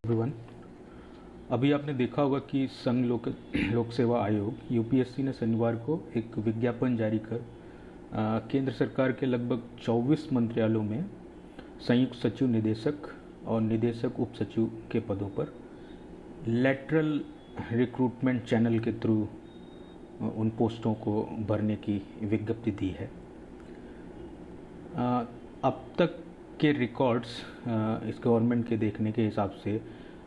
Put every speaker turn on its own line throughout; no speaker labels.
Everyone, अभी आपने देखा होगा कि संघ लोक सेवा आयोग यूपीएससी ने शनिवार को एक विज्ञापन जारी कर केंद्र सरकार के लगभग 24 मंत्रालयों में संयुक्त सचिव निदेशक और निदेशक उप सचिव के पदों पर लेटरल रिक्रूटमेंट चैनल के थ्रू उन पोस्टों को भरने की विज्ञप्ति दी है। अब तक के रिकॉर्ड्स इस गवर्नमेंट के देखने के हिसाब से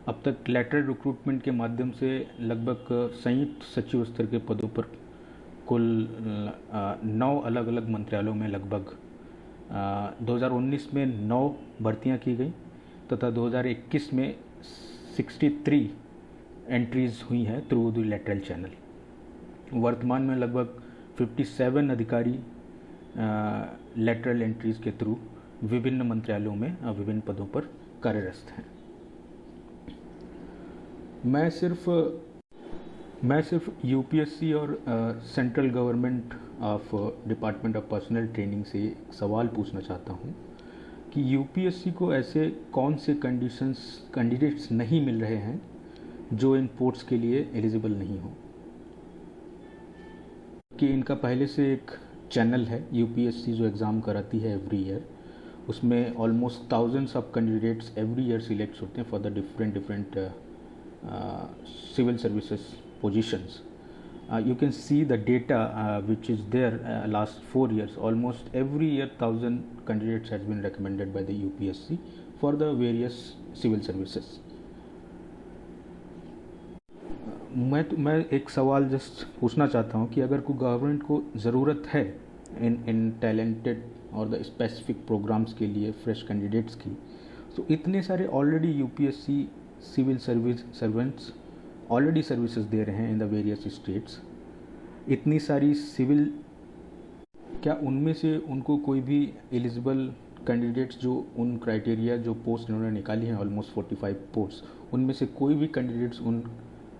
अब तक लेटरल रिक्रूटमेंट के माध्यम से लगभग संयुक्त सचिव स्तर के पदों पर कुल 9 अलग अलग मंत्रालयों में लगभग 2019 में 9 भर्तियां की गई तथा 2021 में 63 एंट्रीज हुई हैं थ्रू द लेटरल चैनल। वर्तमान में लगभग 57 अधिकारी लेटरल एंट्रीज के थ्रू विभिन्न मंत्रालयों में विभिन्न पदों पर कार्यरत हैं। मैं सिर्फ यूपीएससी और central government of department of personal training से एक सवाल पूछना चाहता हूं कि यूपीएससी को ऐसे कौन से कैंडिडेट्स नहीं मिल रहे हैं जो इन पोस्ट्स के लिए एलिजिबल नहीं हो। कि इनका पहले से एक चैनल है, यूपीएससी जो एग्ज़ाम कराती है एवरी ईयर, उसमें almost thousands of candidates every year select होते हैं for the different civil services positions. You can see the data which is there last 4 years. Almost every year 1000 candidates has been recommended by the UPSC for the various civil services. मैं एक सवाल just पूछना चाहता हूँ कि अगर कोई government को ज़रूरत है इन टैलेंटेड और द स्पेसिफिक प्रोग्राम्स के लिए फ्रेश कैंडिडेट्स की, तो इतने सारे already UPSC civil servants already services दे रहे हैं इन द वेरियस स्टेट्स। इतनी सारी सिविल, क्या उनमें से उनको कोई भी एलिजिबल कैंडिडेट्स जो उन क्राइटेरिया जो पोस्ट इन्होंने निकाली हैं ऑलमोस्ट 45 पोस्ट, उनमें से कोई भी कैंडिडेट्स उन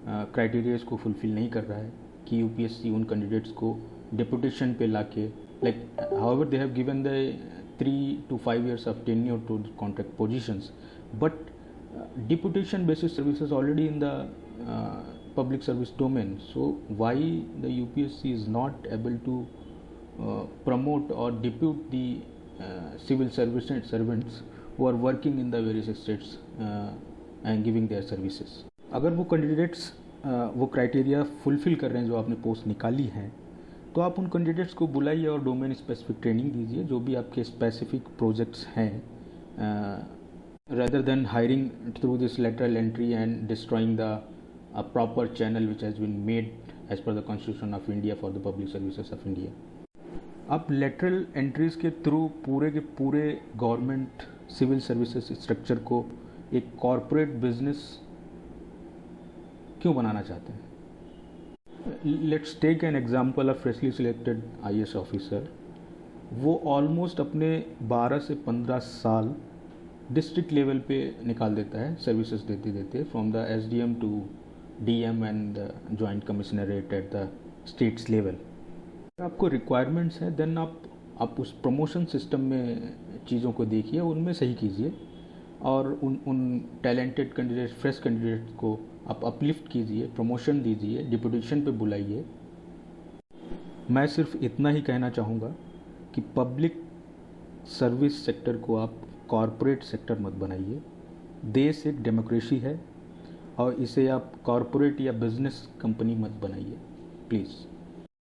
क्राइटेरियाज को फुलफिल नहीं कर रहा है कि यूपीएससी उन कैंडिडेट्स को डिपुटेशन पे लाके, like however they have given the 3 to 5 years of tenure to contract positions, but deputation basis services already in the public service domain. So why the UPSC is not able to promote or depute the civil service servants who are working in the various states and giving their services? अगर वो candidates वो criteria fulfil कर रहे हैं जो आपने post निकाली है, तो आप उन कैंडिडेट्स को बुलाइए और डोमेन स्पेसिफिक ट्रेनिंग दीजिए जो भी आपके स्पेसिफिक प्रोजेक्ट्स हैं, rather than hiring through this lateral entry and destroying the proper channel which has been made as per the Constitution of India for the public services of India. आप lateral entries के through पूरे के पूरे government civil services structure को एक corporate business क्यों बनाना चाहते हैं? Let's take an example of freshly selected IAS officer. वो ऑलमोस्ट अपने 12 से 15 साल डिस्ट्रिक्ट लेवल पे निकाल देता है सर्विसेज देते from the SDM to DM and joint commissionerate at the states level. आपको रिक्वायरमेंट्स हैं, देन आप उस प्रमोशन सिस्टम में चीज़ों को देखिए, उनमें सही कीजिए और उन टैलेंटेड कैंडिडेट फ्रेश कैंडिडेट को आप अपलिफ्ट कीजिए, प्रमोशन दीजिए, डिपुटेशन पे बुलाइए। मैं सिर्फ इतना ही कहना चाहूँगा कि पब्लिक सर्विस सेक्टर को आप कॉरपोरेट सेक्टर मत बनाइए। देश एक डेमोक्रेसी है और इसे आप कॉरपोरेट या बिजनेस कंपनी मत बनाइए प्लीज़।